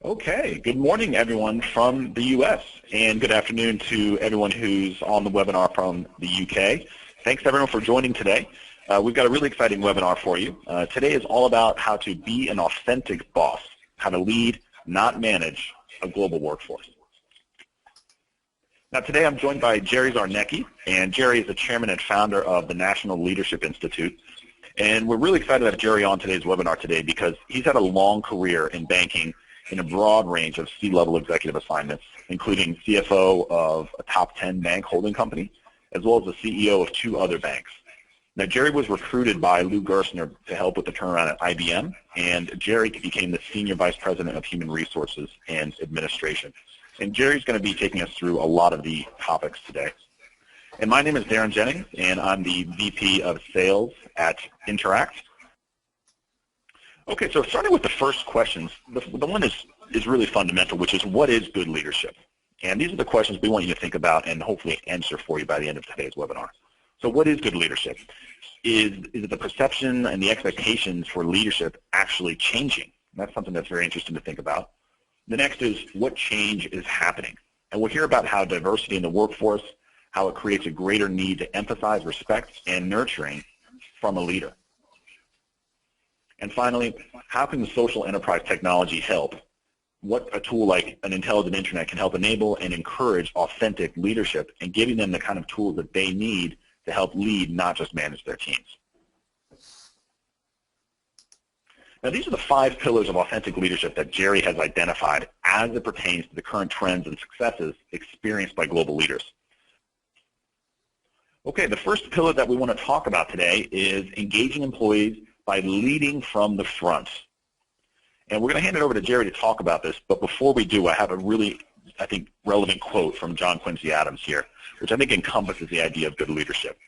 Okay, good morning everyone from the US, and good afternoon to everyone who's on the webinar from the UK. Thanks everyone for joining today. We've got a really exciting webinar for you. Today is all about how to be an authentic boss, how to lead, not manage, a global workforce. Now today I'm joined by Jerry Zarnecki, and Jerry is the chairman and founder of the National Leadership Institute. And we're really excited to have Jerry on today's webinar today because he's had a long career in banking in a broad range of C-level executive assignments, including CFO of a top 10 bank holding company, as well as the CEO of 2 other banks. Now, Jerry was recruited by Lou Gerstner to help with the turnaround at IBM, and Jerry became the Senior Vice President of Human Resources and Administration. And Jerry's going to be taking us through a lot of the topics today. And my name is Darren Jennings, and I'm the VP of Sales at Interact. Okay, so starting with the first questions, the one is really fundamental, which is what is good leadership? And these are the questions we want you to think about and hopefully answer for you by the end of today's webinar. So what is good leadership? Is the perception and the expectations for leadership actually changing? That's something that's very interesting to think about. The next is what change is happening? And we'll hear about how diversity in the workforce, how it creates a greater need to emphasize respect and nurturing from a leader. And finally, how can social enterprise technology help? What a tool like an intelligent intranet can help enable and encourage authentic leadership and giving them the kind of tools that they need to help lead, not just manage their teams. Now, these are the 5 pillars of authentic leadership that Jerry has identified as it pertains to the current trends and successes experienced by global leaders. Okay, the first pillar that we want to talk about today is engaging employees by leading from the front. And we're going to hand it over to Jerry to talk about this, but before we do, I have a really, I think, relevant quote from John Quincy Adams here, which I think encompasses the idea of good leadership.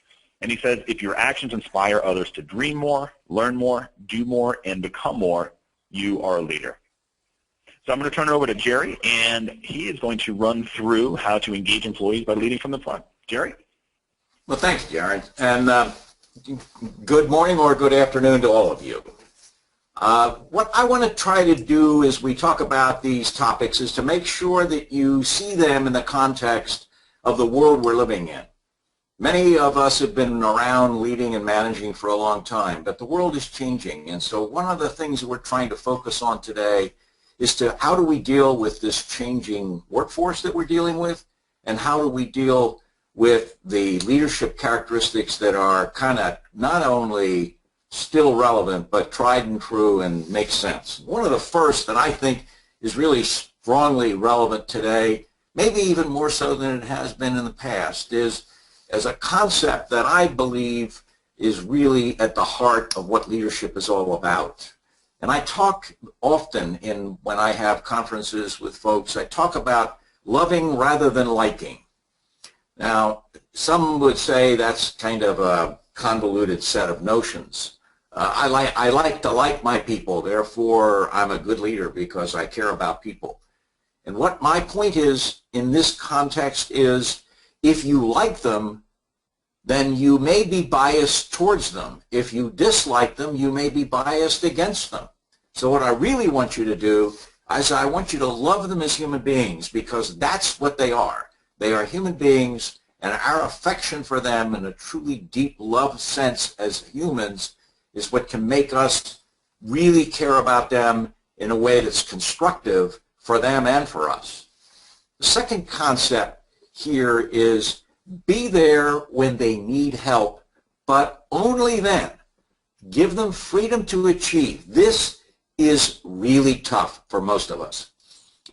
And he says, if your actions inspire others to dream more, learn more, do more, and become more, you are a leader. So I'm going to turn it over to Jerry, and he is going to run through how to engage employees by leading from the front. Jerry? Well, thanks, Jared. And good morning or good afternoon to all of you. What I want to try to do as we talk about these topics is to make sure that you see them in the context of the world we're living in. Many of us have been around leading and managing for a long time, but the world is changing. And so one of the things that we're trying to focus on today is to how do we deal with this changing workforce that we're dealing with, and how do we deal with the leadership characteristics that are kind of not only still relevant, but tried and true and make sense. One of the first that I think is really strongly relevant today, maybe even more so than it has been in the past, is as a concept that I believe is really at the heart of what leadership is all about. And I talk often when I have conferences with folks, I talk about loving rather than liking. Now, some would say that's kind of a convoluted set of notions. I like to like my people, therefore I'm a good leader because I care about people. And what my point is in this context is if you like them, then you may be biased towards them. If you dislike them, you may be biased against them. So what I really want you to do is I want you to love them as human beings because that's what they are. They are human beings, and our affection for them and a truly deep love sense as humans is what can make us really care about them in a way that's constructive for them and for us. The second concept here is be there when they need help, but only then. Give them freedom to achieve. This is really tough for most of us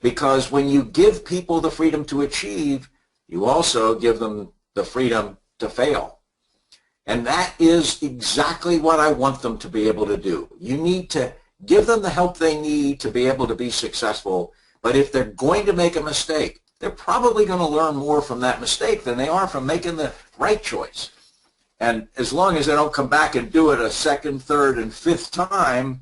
because when you give people the freedom to achieve, you also give them the freedom to fail. And that is exactly what I want them to be able to do. You need to give them the help they need to be able to be successful, but if they're going to make a mistake, they're probably going to learn more from that mistake than they are from making the right choice. And as long as they don't come back and do it a second, third, and fifth time,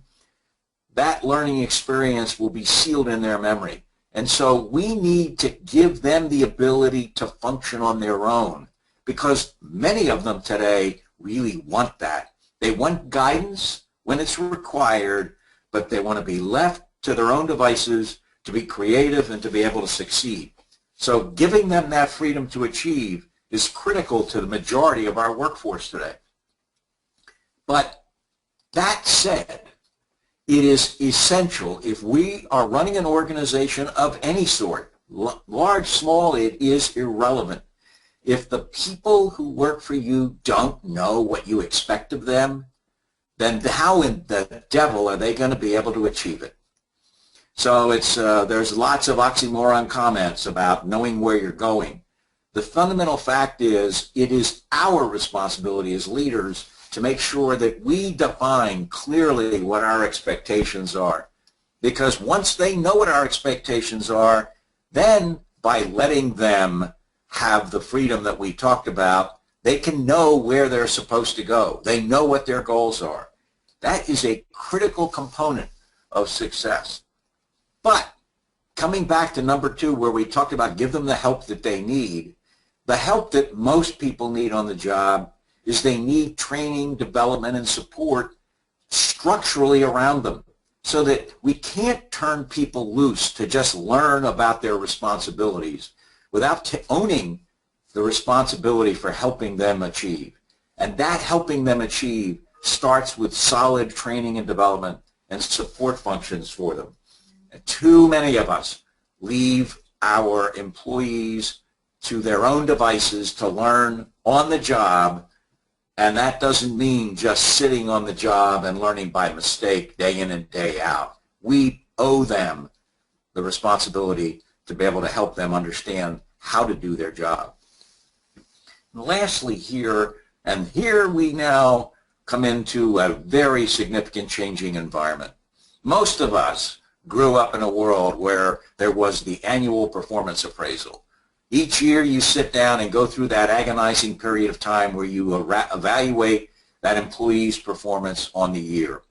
that learning experience will be sealed in their memory. And so we need to give them the ability to function on their own because many of them today really want that. They want guidance when it's required, but they want to be left to their own devices to be creative, and to be able to succeed. So giving them that freedom to achieve is critical to the majority of our workforce today. But that said, it is essential if we are running an organization of any sort, large, small, it is irrelevant. If the people who work for you don't know what you expect of them, then how in the devil are they going to be able to achieve it? So there's lots of oxymoron comments about knowing where you're going. The fundamental fact is it is our responsibility as leaders to make sure that we define clearly what our expectations are. Because once they know what our expectations are, then by letting them have the freedom that we talked about, they can know where they're supposed to go. They know what their goals are. That is a critical component of success. But coming back to number 2, where we talked about give them the help that they need, the help that most people need on the job is they need training, development, and support structurally around them so that we can't turn people loose to just learn about their responsibilities without owning the responsibility for helping them achieve. And that helping them achieve starts with solid training and development and support functions for them. And too many of us leave our employees to their own devices to learn on the job, and that doesn't mean just sitting on the job and learning by mistake day in and day out. We owe them the responsibility to be able to help them understand how to do their job. And lastly here we now come into a very significant changing environment. Most of us grew up in a world where there was the annual performance appraisal. Each year you sit down and go through that agonizing period of time where you evaluate that employee's performance on the year.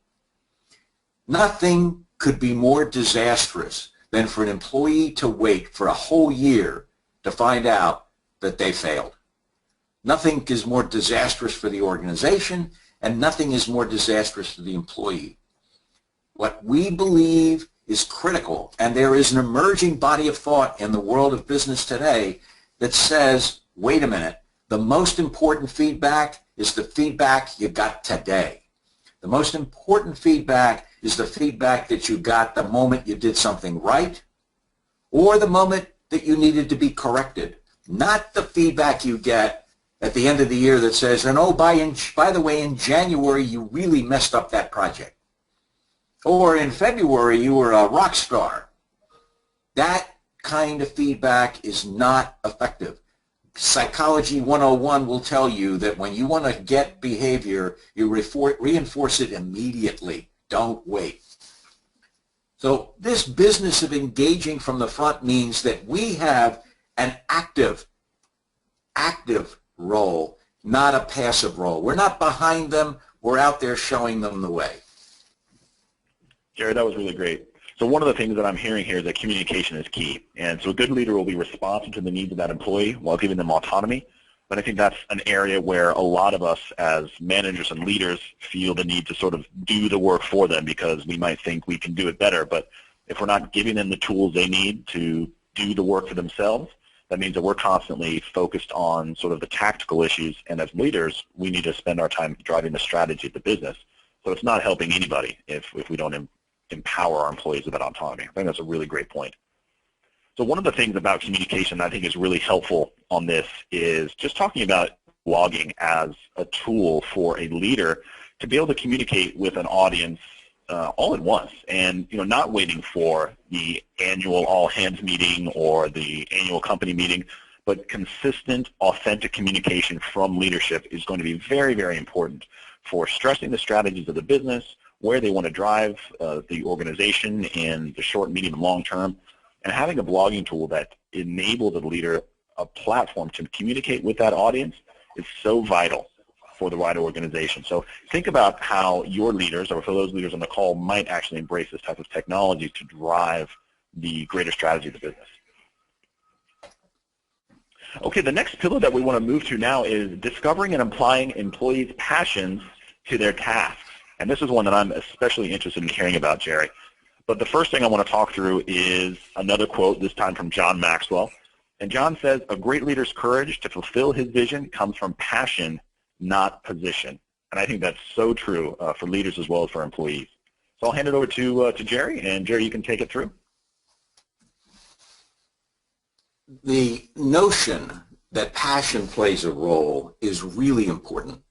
Nothing could be more disastrous than for an employee to wait for a whole year to find out that they failed. Nothing is more disastrous for the organization, and nothing is more disastrous for the employee. What we believe is critical, and there is an emerging body of thought in the world of business today that says, wait a minute, the most important feedback is the feedback you got today. The most important feedback is the feedback that you got the moment you did something right or the moment that you needed to be corrected, not the feedback you get at the end of the year that says, and oh, by the way, in January you really messed up that project. Or in February, you were a rock star. That kind of feedback is not effective. Psychology 101 will tell you that when you want to get behavior, you reinforce it immediately. Don't wait. So this business of engaging from the front means that we have an active role, not a passive role. We're not behind them. We're out there showing them the way. Jerry, that was really great. So one of the things that I'm hearing here is that communication is key. And so a good leader will be responsive to the needs of that employee while giving them autonomy. But I think that's an area where a lot of us as managers and leaders feel the need to sort of do the work for them because we might think we can do it better. But if we're not giving them the tools they need to do the work for themselves, that means that we're constantly focused on sort of the tactical issues. And as leaders, we need to spend our time driving the strategy of the business. So it's not helping anybody if we don't empower our employees with that autonomy. I think that's a really great point. So one of the things about communication that I think is really helpful on this is just talking about blogging as a tool for a leader to be able to communicate with an audience all at once, and not waiting for the annual all-hands meeting or the annual company meeting, but consistent, authentic communication from leadership is going to be very, very important for stressing the strategies of the business, where they want to drive the organization in the short, medium, and long term, and having a blogging tool that enables the leader a platform to communicate with that audience is so vital for the right organization. So think about how your leaders, or for those leaders on the call, might actually embrace this type of technology to drive the greater strategy of the business. Okay, the next pillar that we want to move to now is discovering and applying employees' passions to their tasks. And this is one that I'm especially interested in hearing about, Jerry. But the first thing I want to talk through is another quote, this time from John Maxwell. And John says, "A great leader's courage to fulfill his vision comes from passion, not position." And I think that's so true for leaders as well as for employees. So I'll hand it over to Jerry, and Jerry, you can take it through. The notion that passion plays a role is really important.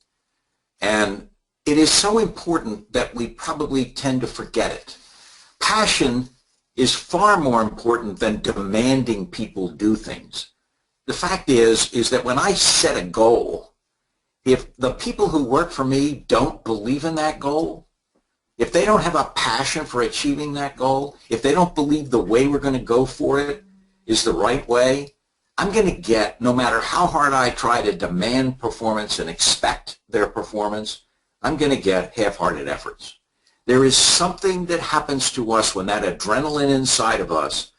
And it is so important that we probably tend to forget it. Passion is far more important than demanding people do things. The fact is that when I set a goal, if the people who work for me don't believe in that goal, if they don't have a passion for achieving that goal, if they don't believe the way we're going to go for it is the right way, I'm going to get, no matter how hard I try to demand performance and expect their performance, I'm going to get half-hearted efforts. There is something that happens to us when that adrenaline inside of us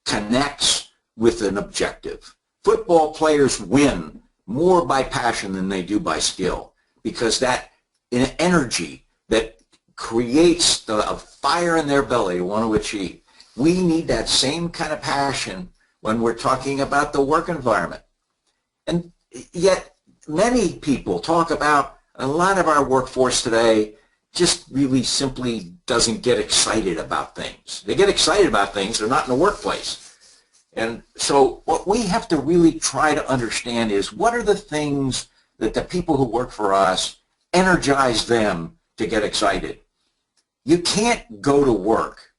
connects with an objective. Football players win more by passion than they do by skill, because that energy that creates the fire in their belly to want to achieve. We need that same kind of passion when we're talking about the work environment. And yet many people talk about, a lot of our workforce today just really simply doesn't get excited about things. They get excited about things, they're not in the workplace. And so what we have to really try to understand is, what are the things that the people who work for us energize them to get excited? You can't go to work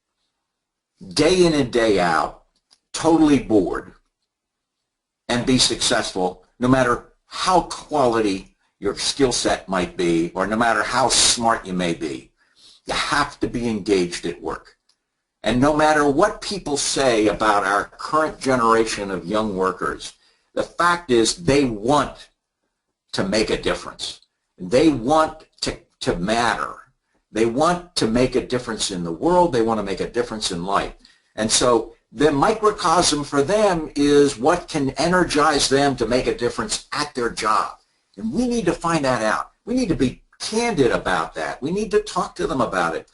day in and day out totally bored and be successful, no matter how quality your skill set might be, or no matter how smart you may be. You have to be engaged at work. And no matter what people say about our current generation of young workers, the fact is they want to make a difference. They want to matter. They want to make a difference in the world. They want to make a difference in life. And so the microcosm for them is what can energize them to make a difference at their job. And we need to find that out. We need to be candid about that. We need to talk to them about it.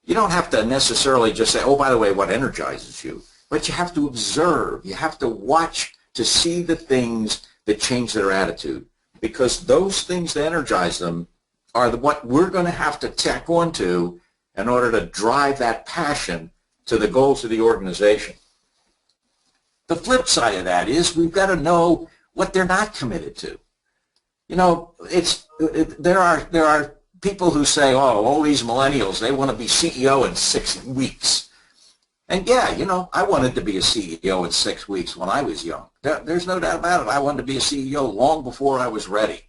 You don't have to necessarily just say, oh, by the way, what energizes you? But you have to observe. You have to watch to see the things that change their attitude, because those things that energize them are what we're going to have to tack onto in order to drive that passion to the goals of the organization. The flip side of that is we've got to know what they're not committed to. You know, there are people who say, oh, all these millennials, they want to be CEO in 6 weeks. And yeah, you know, I wanted to be a CEO in 6 weeks when I was young. There's no doubt about it. I wanted to be a CEO long before I was ready.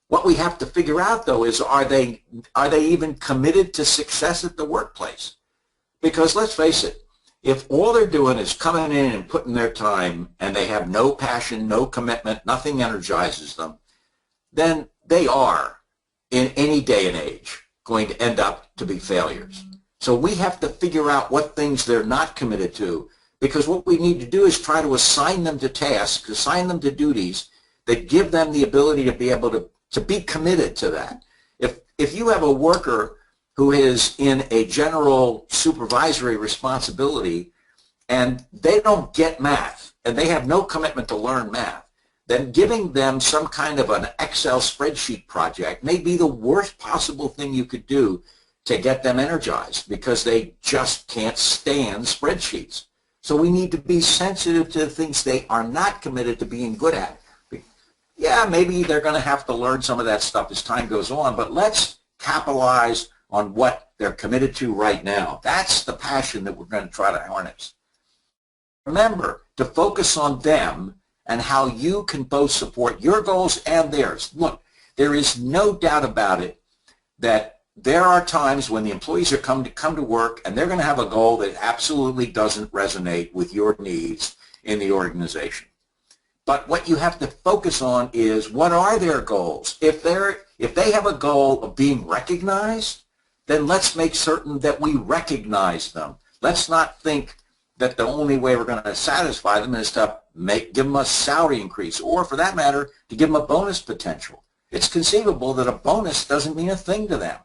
What we have to figure out, though, is are they even committed to success at the workplace? Because let's face it, if all they're doing is coming in and putting their time and they have no passion, no commitment, nothing energizes them, then they are, in any day and age, going to end up to be failures. So we have to figure out what things they're not committed to, because what we need to do is try to assign them to tasks, assign them to duties that give them the ability to be able to be committed to that. If you have a worker who is in a general supervisory responsibility and they don't get math and they have no commitment to learn math, then giving them some kind of an Excel spreadsheet project may be the worst possible thing you could do to get them energized, because they just can't stand spreadsheets. So we need to be sensitive to the things they are not committed to being good at. Yeah, maybe they're going to have to learn some of that stuff as time goes on, but let's capitalize on what they're committed to right now. That's the passion that we're going to try to harness. Remember to focus on them and how you can both support your goals and theirs. Look, there is no doubt about it that there are times when the employees are come to work and they're going to have a goal that absolutely doesn't resonate with your needs in the organization. But what you have to focus on is, what are their goals? If they have a goal of being recognized, then let's make certain that we recognize them. Let's not think that the only way we're going to satisfy them is to give them a salary increase, or for that matter, to give them a bonus potential. It's conceivable that a bonus doesn't mean a thing to them.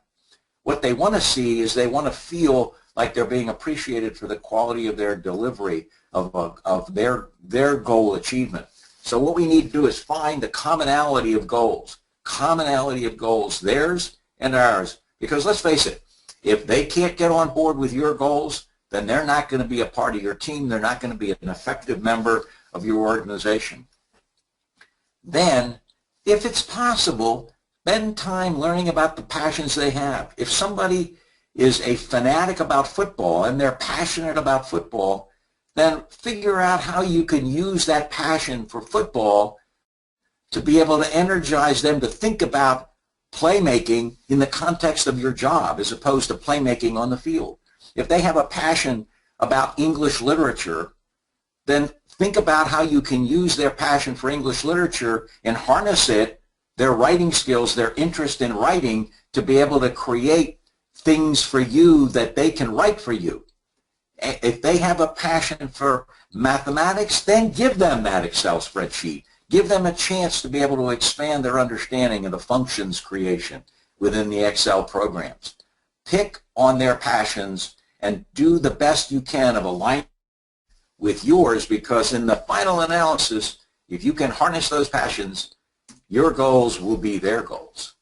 what they want to see is they want to feel like they're being appreciated for the quality of their delivery of their goal achievement. So what we need to do is find the commonality of goals, theirs and ours. Because let's face it, if they can't get on board with your goals, then they're not going to be a part of your team. They're not going to be an effective member of your organization. Then, if it's possible, spend time learning about the passions they have. If somebody is a fanatic about football and they're passionate about football, then figure out how you can use that passion for football to be able to energize them to think about playmaking in the context of your job as opposed to playmaking on the field. If they have a passion about English literature, then think about how you can use their passion for English literature and harness it, their writing skills, their interest in writing, to be able to create things for you that they can write for you. If they have a passion for mathematics, then give them that Excel spreadsheet. Give them a chance to be able to expand their understanding of the functions creation within the Excel programs. Pick on their passions and do the best you can of aligning with yours, because in the final analysis, if you can harness those passions, your goals will be their goals.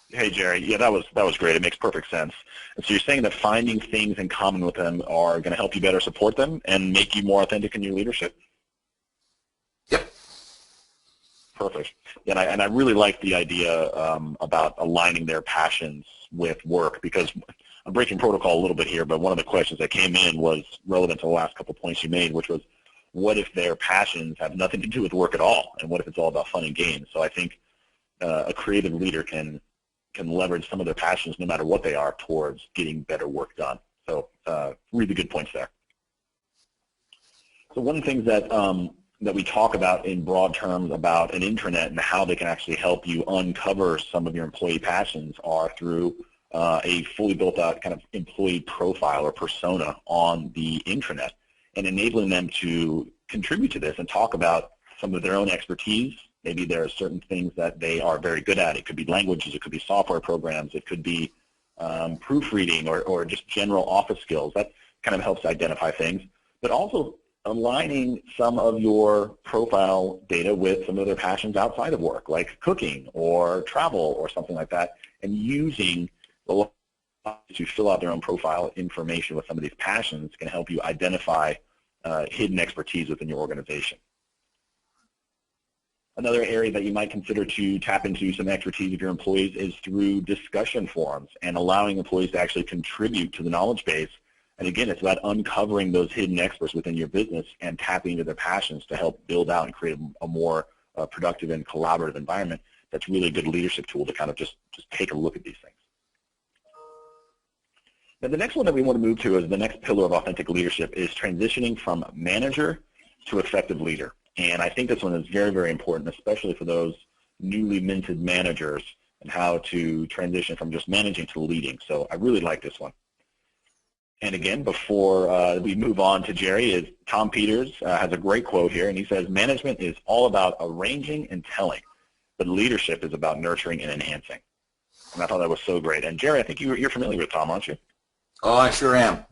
Hey, Jerry. Yeah, that was great. It makes perfect sense. And so you're saying that finding things in common with them are going to help you better support them and make you more authentic in your leadership? Yep. Perfect. And I really like the idea about aligning their passions with work, because I'm breaking protocol a little bit here, but one of the questions that came in was relevant to the last couple of points you made, which was, what if their passions have nothing to do with work at all? And what if it's all about fun and games? So I think a creative leader can leverage some of their passions, no matter what they are, towards getting better work done. So really good points there. So one of the things that we talk about in broad terms about an intranet and how they can actually help you uncover some of your employee passions are through a fully built out kind of employee profile or persona on the intranet, and enabling them to contribute to this and talk about some of their own expertise. Maybe there are certain things that they are very good at. It could be languages, it could be software programs, it could be proofreading or just general office skills. That kind of helps identify things, but also aligning some of your profile data with some of their passions outside of work, like cooking or travel or something like that, and using the to fill out their own profile information with some of these passions can help you identify hidden expertise within your organization. Another area that you might consider to tap into some expertise of your employees is through discussion forums and allowing employees to actually contribute to the knowledge base. And again, it's about uncovering those hidden experts within your business and tapping into their passions to help build out and create a more productive and collaborative environment. That's really a good leadership tool to kind of just take a look at these things. Now, the next one that we want to move to is the next pillar of authentic leadership is transitioning from manager to effective leader. And I think this one is very, very important, especially for those newly minted managers and how to transition from just managing to leading. So I really like this one. And again, before we move on to Jerry, is Tom Peters has a great quote here, and he says, management is all about arranging and telling, but leadership is about nurturing and enhancing. And I thought that was so great. And Jerry, I think you're familiar with Tom, aren't you? Oh, I sure am.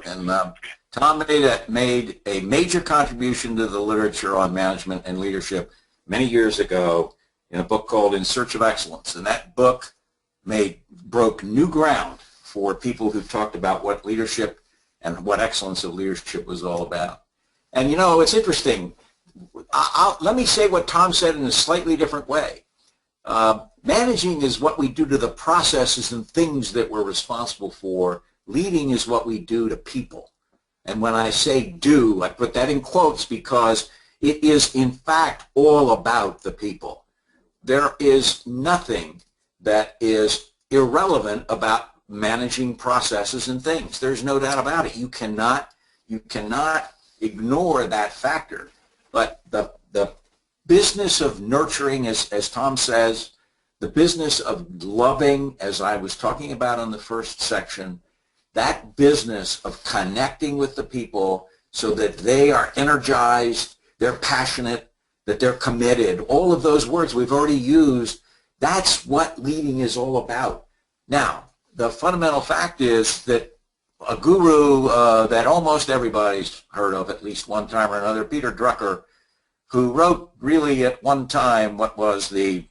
And Tom made a major contribution to the literature on management and leadership many years ago in a book called In Search of Excellence. And that book broke new ground for people who talked about what leadership and what excellence of leadership was all about. And you know, it's interesting. Let me say what Tom said in a slightly different way. Managing is what we do to the processes and things that we're responsible for. Leading is what we do to people. And when I say do, I put that in quotes because it is in fact all about the people. There is nothing that is irrelevant about managing processes and things. There's no doubt about it. You cannot ignore that factor. But the business of nurturing, as Tom says, the business of loving, as I was talking about in the first section, that business of connecting with the people so that they are energized, they're passionate, that they're committed, all of those words we've already used, that's what leading is all about. Now, the fundamental fact is that a guru that almost everybody's heard of at least one time or another, Peter Drucker, who wrote really at one time what was the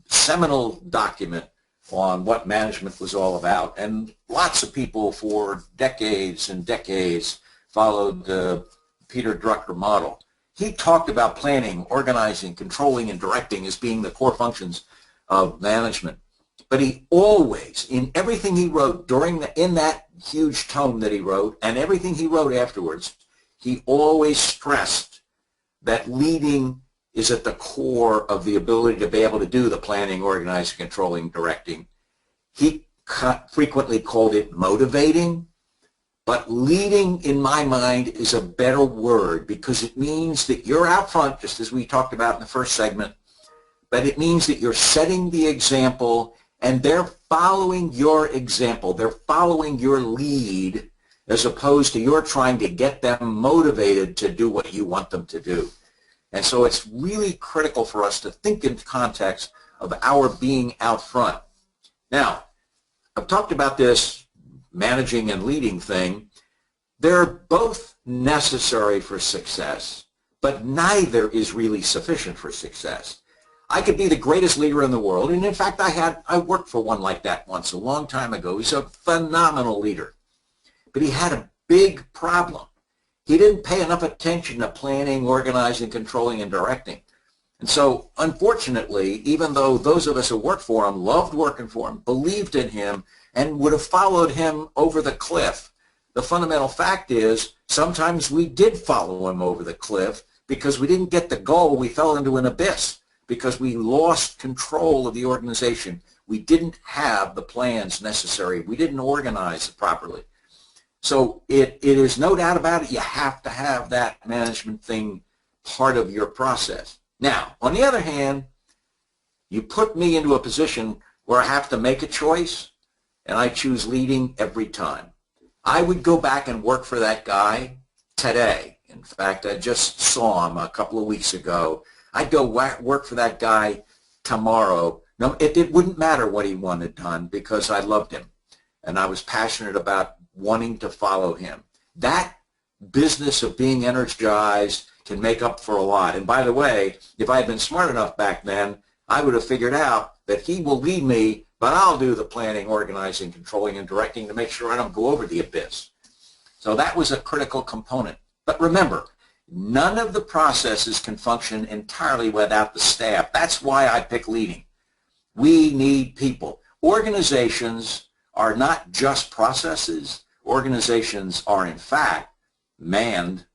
seminal document on what management was all about. And lots of people for decades and decades followed the Peter Drucker model. He talked about planning, organizing, controlling, and directing as being the core functions of management. But he always, in everything he wrote in that huge tome that he wrote and everything he wrote afterwards, he always stressed that leading is at the core of the ability to be able to do the planning, organizing, controlling, directing. He frequently called it motivating, but leading, in my mind, is a better word because it means that you're out front, just as we talked about in the first segment, but it means that you're setting the example and they're following your example. They're following your lead as opposed to you're trying to get them motivated to do what you want them to do. And so it's really critical for us to think in context of our being out front. Now, I've talked about this managing and leading thing. They're both necessary for success, but neither is really sufficient for success. I could be the greatest leader in the world, and in fact, I worked for one like that once a long time ago. He's a phenomenal leader, but he had a big problem. He didn't pay enough attention to planning, organizing, controlling, and directing. And so, unfortunately, even though those of us who worked for him loved working for him, believed in him, and would have followed him over the cliff, the fundamental fact is sometimes we did follow him over the cliff because we didn't get the goal. We fell into an abyss because we lost control of the organization. We didn't have the plans necessary. We didn't organize it properly. So it is no doubt about it, you have to have that management thing part of your process. Now, on the other hand, you put me into a position where I have to make a choice, and I choose leading every time. I would go back and work for that guy today. In fact, I just saw him a couple of weeks ago. I'd go work for that guy tomorrow. No, it wouldn't matter what he wanted done because I loved him, and I was passionate about wanting to follow him. That business of being energized can make up for a lot. And by the way, if I had been smart enough back then, I would have figured out that he will lead me, but I'll do the planning, organizing, controlling, and directing to make sure I don't go over the abyss. So that was a critical component. But remember, none of the processes can function entirely without the staff. That's why I pick leading. We need people. Organizations are not just processes. Organizations are, in fact, manned,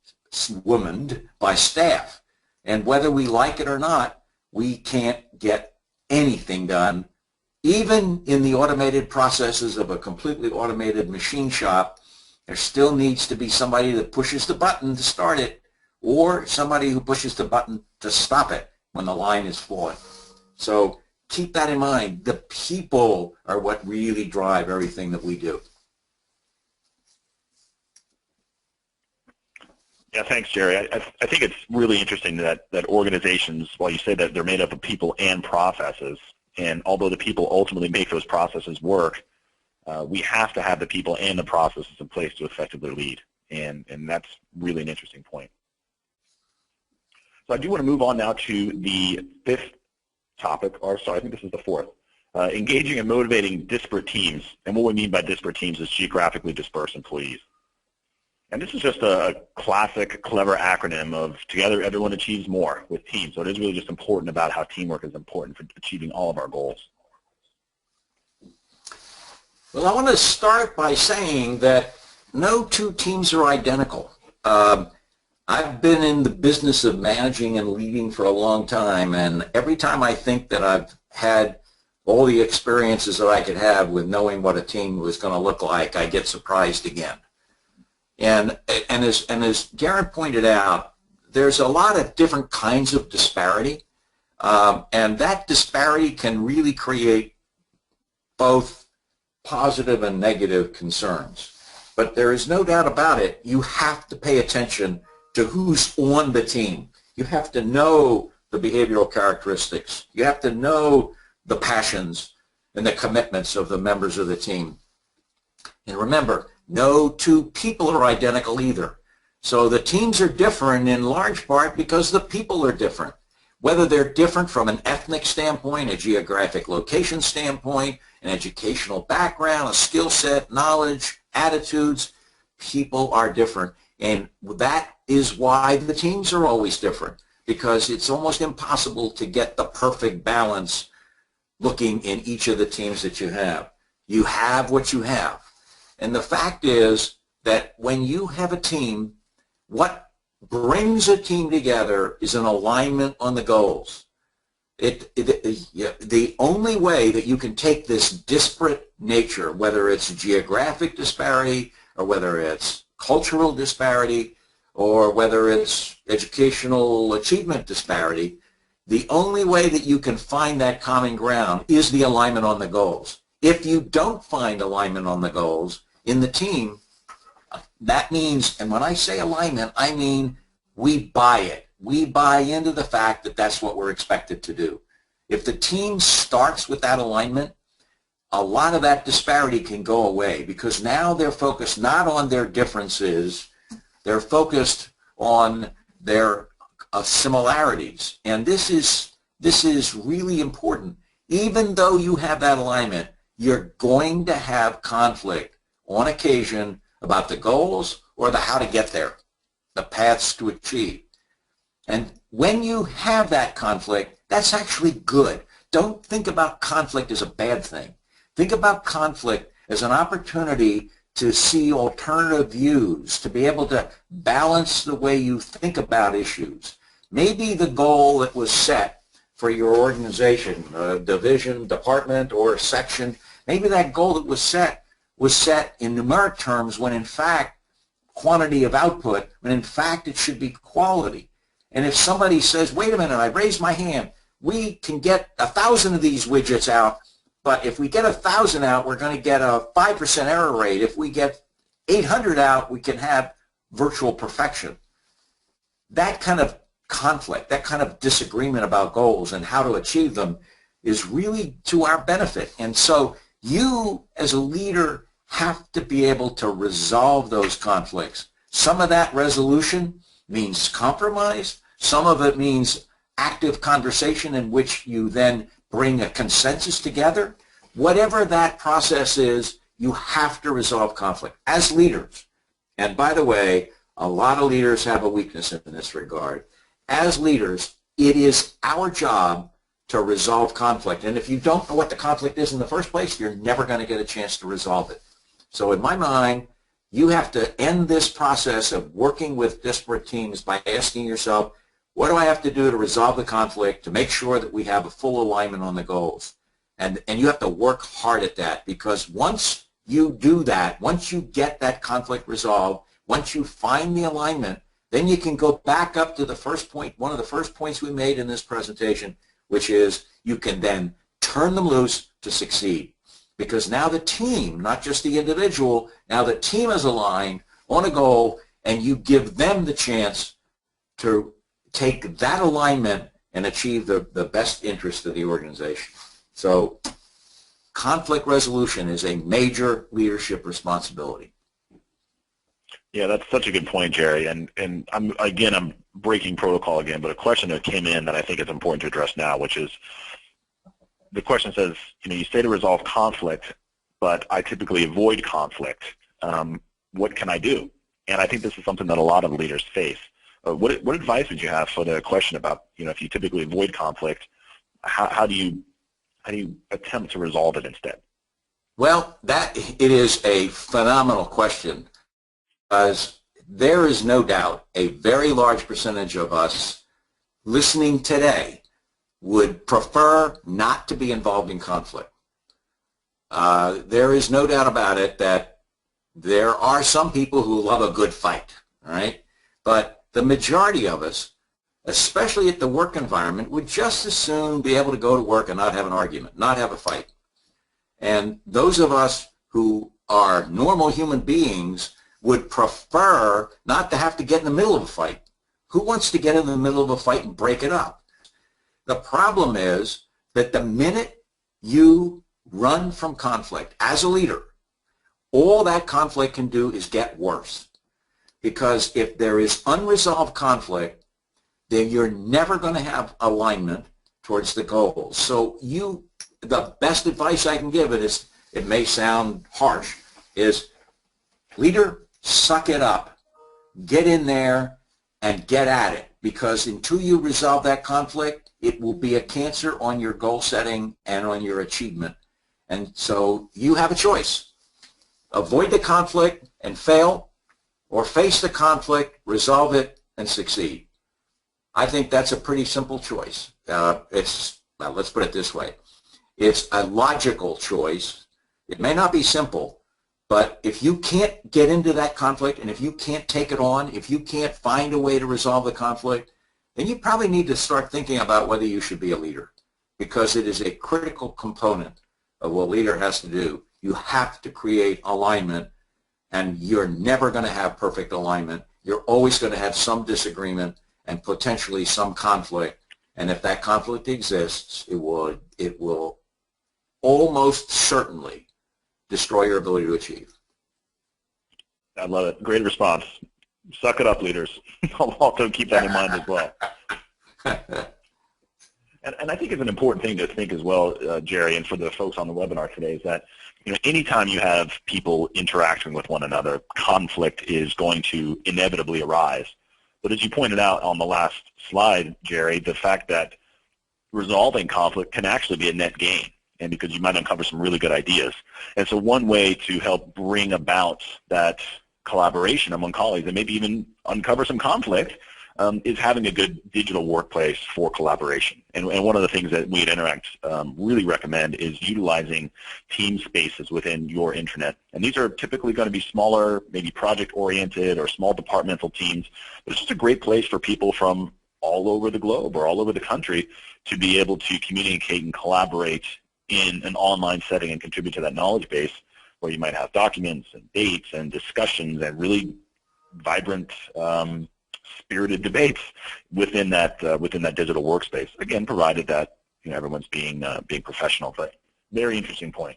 womaned by staff. And whether we like it or not, we can't get anything done. Even in the automated processes of a completely automated machine shop, there still needs to be somebody that pushes the button to start it or somebody who pushes the button to stop it when the line is flawed. So keep that in mind. The people are what really drive everything that we do. Yeah, thanks, Jerry. I think it's really interesting that organizations, while you say that they're made up of people and processes, and although the people ultimately make those processes work, we have to have the people and the processes in place to effectively lead, and that's really an interesting point. So I do want to move on now to the fifth topic, or sorry, I think this is the fourth. Engaging and motivating disparate teams, and what we mean by disparate teams is geographically dispersed employees. And this is just a classic, clever acronym of together everyone achieves more with teams. So it is really just important about how teamwork is important for achieving all of our goals. Well, I want to start by saying that no two teams are identical. I've been in the business of managing and leading for a long time, and every time I think that I've had all the experiences that I could have with knowing what a team was going to look like, I get surprised again. And as Garen pointed out, there's a lot of different kinds of disparity, and that disparity can really create both positive and negative concerns. But there is no doubt about it, you have to pay attention to who's on the team. You have to know the behavioral characteristics. You have to know the passions. and the commitments of the members of the team. And remember, no two people are identical either. So the teams are different in large part because the people are different. Whether they're different from an ethnic standpoint, a geographic location standpoint, an educational background, a skill set, knowledge, attitudes, people are different. And that is why the teams are always different, because it's almost impossible to get the perfect balance looking in each of the teams that you have. You have what you have. And the fact is that when you have a team, what brings a team together is an alignment on the goals. The only way that you can take this disparate nature, whether it's geographic disparity or whether it's cultural disparity or whether it's educational achievement disparity, the only way that you can find that common ground is the alignment on the goals. If you don't find alignment on the goals in the team, that means, and when I say alignment, I mean we buy it. We buy into the fact that that's what we're expected to do. If the team starts with that alignment, a lot of that disparity can go away, because now they're focused not on their differences, they're focused on their similarities. And this is really important. Even though you have that alignment, you're going to have conflict on occasion about the goals or the how to get there, the paths to achieve. And when you have that conflict, that's actually good. Don't think about conflict as a bad thing. Think about conflict as an opportunity to see alternative views, to be able to balance the way you think about issues. Maybe the goal that was set for your organization, division, department, or section, maybe that goal that was set in numeric terms when in fact quantity of output, when in fact it should be quality. And if somebody says, wait a minute, I raised my hand, we can get 1,000 of these widgets out, but if we get 1,000 out, we're going to get a 5% error rate. If we get 800 out, we can have virtual perfection. That kind of conflict, that kind of disagreement about goals and how to achieve them is really to our benefit. And so you, as a leader, have to be able to resolve those conflicts. Some of that resolution means compromise. Some of it means active conversation in which you then bring a consensus together. Whatever that process is, you have to resolve conflict as leaders. And by the way, a lot of leaders have a weakness in this regard. As leaders, it is our job to resolve conflict. And if you don't know what the conflict is in the first place, you're never going to get a chance to resolve it. So in my mind, you have to end this process of working with disparate teams by asking yourself, what do I have to do to resolve the conflict, to make sure that we have a full alignment on the goals? And you have to work hard at that, because once you do that, once you get that conflict resolved, once you find the alignment, then you can go back up to the first point, one of the first points we made in this presentation, which is you can then turn them loose to succeed. Because now the team, not just the individual, now the team is aligned on a goal, and you give them the chance to take that alignment and achieve the best interest of the organization. So conflict resolution is a major leadership responsibility. Yeah, that's such a good point, Jerry. And I'm breaking protocol again, but a question that came in that I think is important to address now, which is the question says, you say to resolve conflict, but I typically avoid conflict. What can I do? And I think this is something that a lot of leaders face. What advice would you have for the question about, if you typically avoid conflict, how do you attempt to resolve it instead? Well, it is a phenomenal question, because there is no doubt a very large percentage of us listening today would prefer not to be involved in conflict. There is no doubt about it that there are some people who love a good fight, all right? But the majority of us, especially at the work environment, would just as soon be able to go to work and not have an argument, not have a fight. And those of us who are normal human beings would prefer not to have to get in the middle of a fight. Who wants to get in the middle of a fight and break it up? The problem is that the minute you run from conflict as a leader, all that conflict can do is get worse. Because if there is unresolved conflict, then you're never going to have alignment towards the goals. So the best advice I can give it may sound harsh, is leader, suck it up. Get in there and get at it. Because until you resolve that conflict, it will be a cancer on your goal setting and on your achievement. And so you have a choice. Avoid the conflict and fail, or face the conflict, resolve it, and succeed. I think that's a pretty simple choice. Well, let's put it this way. It's a logical choice. It may not be simple, but if you can't get into that conflict, and if you can't take it on, if you can't find a way to resolve the conflict, then you probably need to start thinking about whether you should be a leader, because it is a critical component of what a leader has to do. You have to create alignment, and you're never going to have perfect alignment. You're always going to have some disagreement and potentially some conflict. And if that conflict exists, it will almost certainly destroy your ability to achieve. I love it. Great response. Suck it up, leaders. I'll also keep that in mind as well. And I think it's an important thing to think as well, Jerry, and for the folks on the webinar today, is that anytime you have people interacting with one another, conflict is going to inevitably arise. But as you pointed out on the last slide, Jerry, the fact that resolving conflict can actually be a net gain, and because you might uncover some really good ideas. And so one way to help bring about that collaboration among colleagues and maybe even uncover some conflict is having a good digital workplace for collaboration. And one of the things that we at Interact really recommend is utilizing team spaces within your intranet. And these are typically going to be smaller, maybe project-oriented or small departmental teams. But it's just a great place for people from all over the globe or all over the country to be able to communicate and collaborate in an online setting and contribute to that knowledge base, where you might have documents and dates and discussions and really vibrant spirited debates within that digital workspace. Again, provided that everyone's being professional. But very interesting point.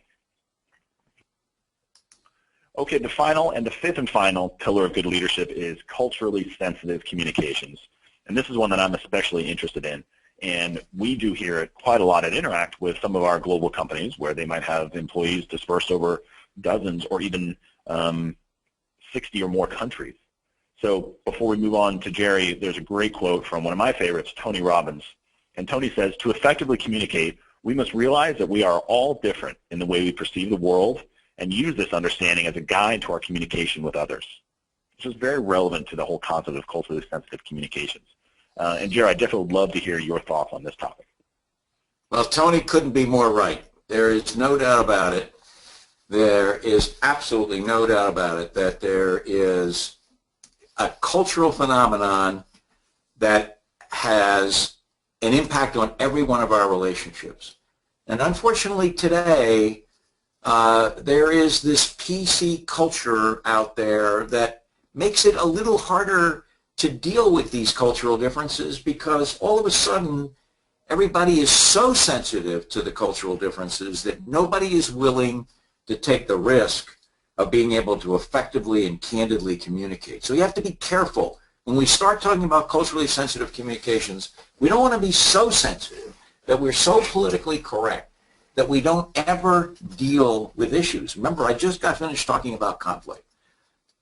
Okay, the fifth and final pillar of good leadership is culturally sensitive communications, and this is one that I'm especially interested in. And we do hear it quite a lot at Interact with some of our global companies, where they might have employees dispersed over dozens or even 60 or more countries. So before we move on to Jerry, there's a great quote from one of my favorites, Tony Robbins. And Tony says, "To effectively communicate, we must realize that we are all different in the way we perceive the world and use this understanding as a guide to our communication with others." This is very relevant to the whole concept of culturally sensitive communications. And Jerry, I definitely would love to hear your thoughts on this topic. Well, Tony couldn't be more right. There is no doubt about it. There is absolutely no doubt about it that there is a cultural phenomenon that has an impact on every one of our relationships. And unfortunately today, there is this PC culture out there that makes it a little harder to deal with these cultural differences, because all of a sudden everybody is so sensitive to the cultural differences that nobody is willing to take the risk of being able to effectively and candidly communicate. So you have to be careful. When we start talking about culturally sensitive communications, we don't want to be so sensitive that we're so politically correct that we don't ever deal with issues. Remember, I just got finished talking about conflict.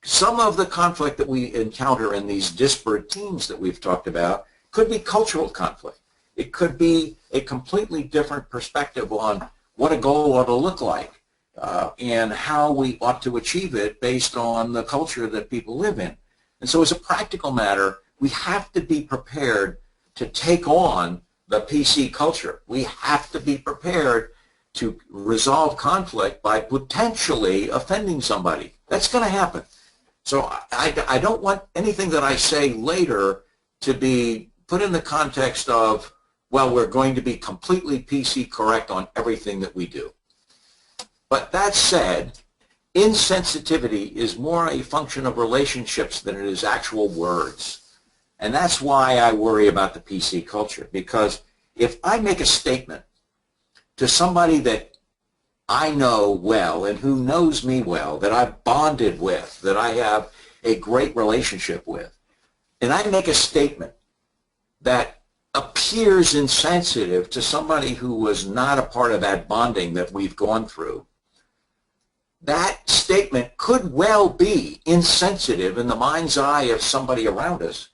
Some of the conflict that we encounter in these disparate teams that we've talked about could be cultural conflict. It could be a completely different perspective on what a goal ought to look like and how we ought to achieve it based on the culture that people live in. And so as a practical matter, we have to be prepared to take on the PC culture. We have to be prepared to resolve conflict by potentially offending somebody. That's going to happen. So I don't want anything that I say later to be put in the context of, well, we're going to be completely PC correct on everything that we do. But that said, insensitivity is more a function of relationships than it is actual words. And that's why I worry about the PC culture, because if I make a statement to somebody that I know well and who knows me well, that I've bonded with, that I have a great relationship with, and I make a statement that appears insensitive to somebody who was not a part of that bonding that we've gone through, that statement could well be insensitive in the mind's eye of somebody around us,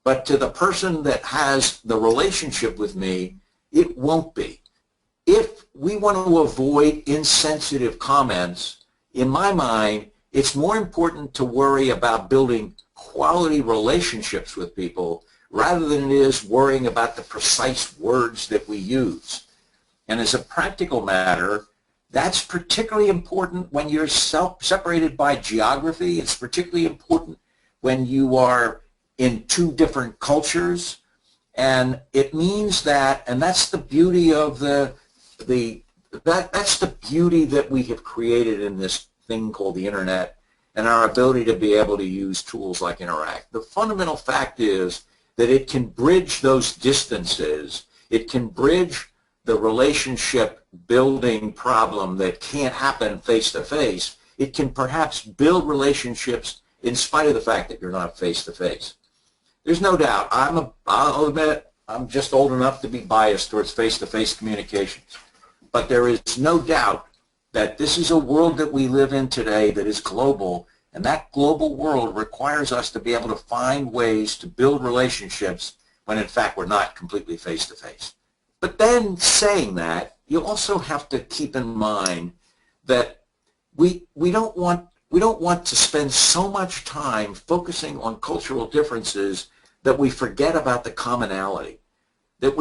but to the person that has the relationship with me, it won't be. If we want to avoid insensitive comments, in my mind, it's more important to worry about building quality relationships with people rather than it is worrying about the precise words that we use. And as a practical matter, that's particularly important when you're separated by geography. It's particularly important when you are in two different cultures. And it means that, and that's the beauty of that's the beauty that we have created in this thing called the internet and our ability to be able to use tools like Interact. The fundamental fact is that it can bridge those distances. It can bridge the relationship building problem that can't happen face-to-face. It can perhaps build relationships in spite of the fact that you're not face-to-face. There's no doubt. I'll admit, I'm just old enough to be biased towards face-to-face communications. But there is no doubt that this is a world that we live in today that is global, and that global world requires us to be able to find ways to build relationships when in fact we're not completely face-to-face. But then saying that, you also have to keep in mind that we don't want to spend so much time focusing on cultural differences that we forget about the commonality. That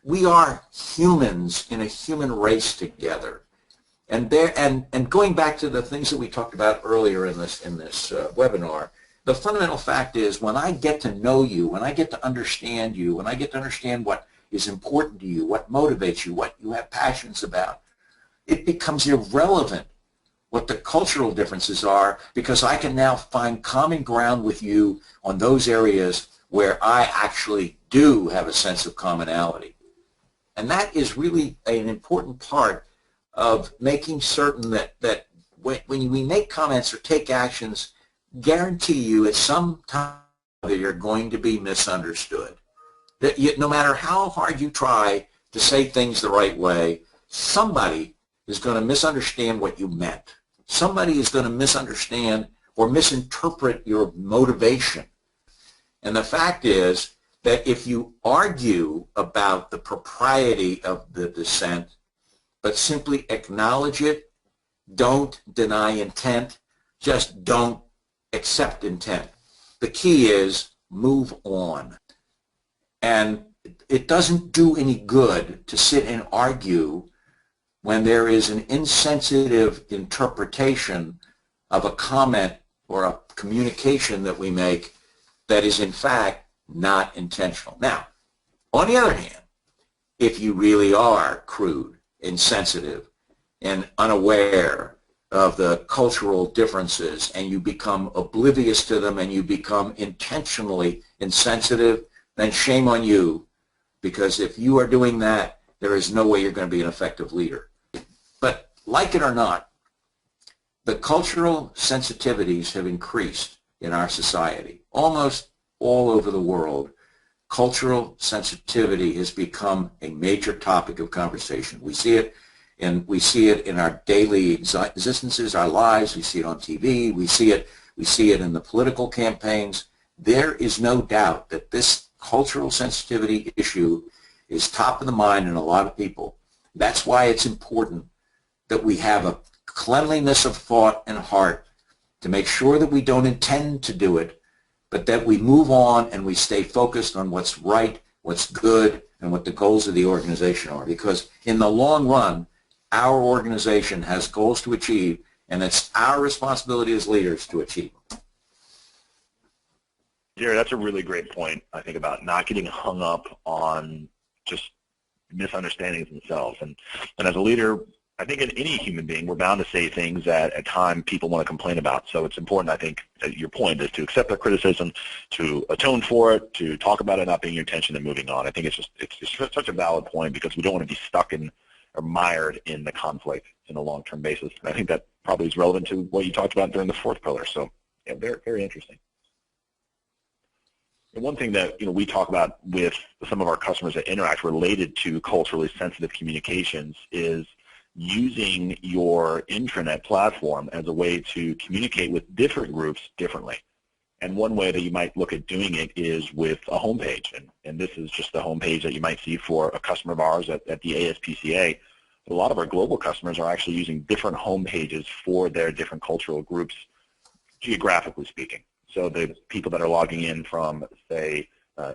we are humans in a human race together. And going back to the things that we talked about earlier in this webinar, the fundamental fact is when I get to know you, when I get to understand you, when I get to understand what is important to you, what motivates you, what you have passions about, it becomes irrelevant what the cultural differences are, because I can now find common ground with you on those areas where I actually do have a sense of commonality. And that is really an important part of making certain that when we make comments or take actions, guarantee you at some time that you're going to be misunderstood. That no matter how hard you try to say things the right way, somebody is going to misunderstand what you meant. Somebody is going to misunderstand or misinterpret your motivation. And the fact is that if you argue about the propriety of the dissent, but simply acknowledge it, don't deny intent, just don't accept intent. The key is move on. And it doesn't do any good to sit and argue when there is an insensitive interpretation of a comment or a communication that we make that is in fact not intentional. Now, on the other hand, if you really are crude, insensitive, and unaware of the cultural differences and you become oblivious to them and you become intentionally insensitive, then shame on you, because if you are doing that, there is no way you're going to be an effective leader. But like it or not, the cultural sensitivities have increased in our society. Almost all over the world, cultural sensitivity has become a major topic of conversation. We see it in our daily existences, our lives. We see it on TV. We see it in the political campaigns. There is no doubt that this cultural sensitivity issue is top of the mind in a lot of people. That's why it's important that we have a cleanliness of thought and heart to make sure that we don't intend to do it, but that we move on and we stay focused on what's right, what's good, and what the goals of the organization are. Because in the long run, our organization has goals to achieve, and it's our responsibility as leaders to achieve them. Jerry, that's a really great point, I think, about not getting hung up on just misunderstandings themselves. And as a leader, I think in any human being, we're bound to say things that at times people want to complain about. So it's important, I think, that your point is to accept that criticism, to atone for it, to talk about it not being your intention and moving on. I think it's such a valid point because we don't want to be stuck in mired in the conflict in a long-term basis. And I think that probably is relevant to what you talked about during the fourth pillar. So yeah, very, very interesting. And one thing that we talk about with some of our customers at Interact related to culturally sensitive communications is using your intranet platform as a way to communicate with different groups differently. And one way that you might look at doing it is with a homepage. And this is just the homepage that you might see for a customer of ours at the ASPCA. A lot of our global customers are actually using different homepages for their different cultural groups, geographically speaking. So the people that are logging in from, say,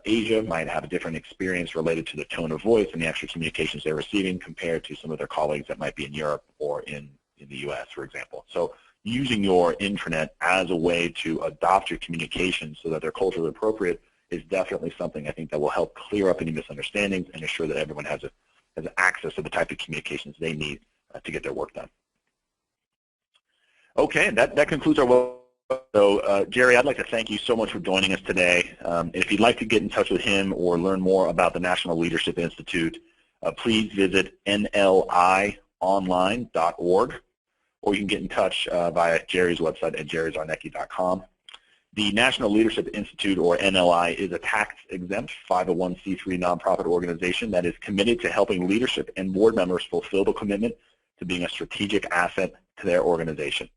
Asia might have a different experience related to the tone of voice and the actual communications they're receiving compared to some of their colleagues that might be in Europe or in the US, for example. So using your intranet as a way to adopt your communications so that they're culturally appropriate is definitely something I think that will help clear up any misunderstandings and ensure that everyone has access to the type of communications they need to get their work done. Okay, and that concludes our webinar. So, Jerry, I'd like to thank you so much for joining us today. If you'd like to get in touch with him or learn more about the National Leadership Institute, please visit nlionline.org, or you can get in touch via Jerry's website at jerryzarnecki.com. The National Leadership Institute, or NLI, is a tax-exempt 501c3 nonprofit organization that is committed to helping leadership and board members fulfill the commitment to being a strategic asset to their organization.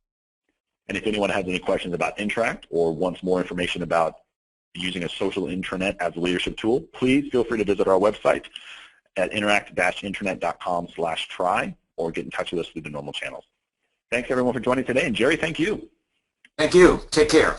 And if anyone has any questions about Interact or wants more information about using a social intranet as a leadership tool, please feel free to visit our website at interact-intranet.com/try or get in touch with us through the normal channels. Thanks everyone for joining today, and Jerry, thank you. Thank you. Take care.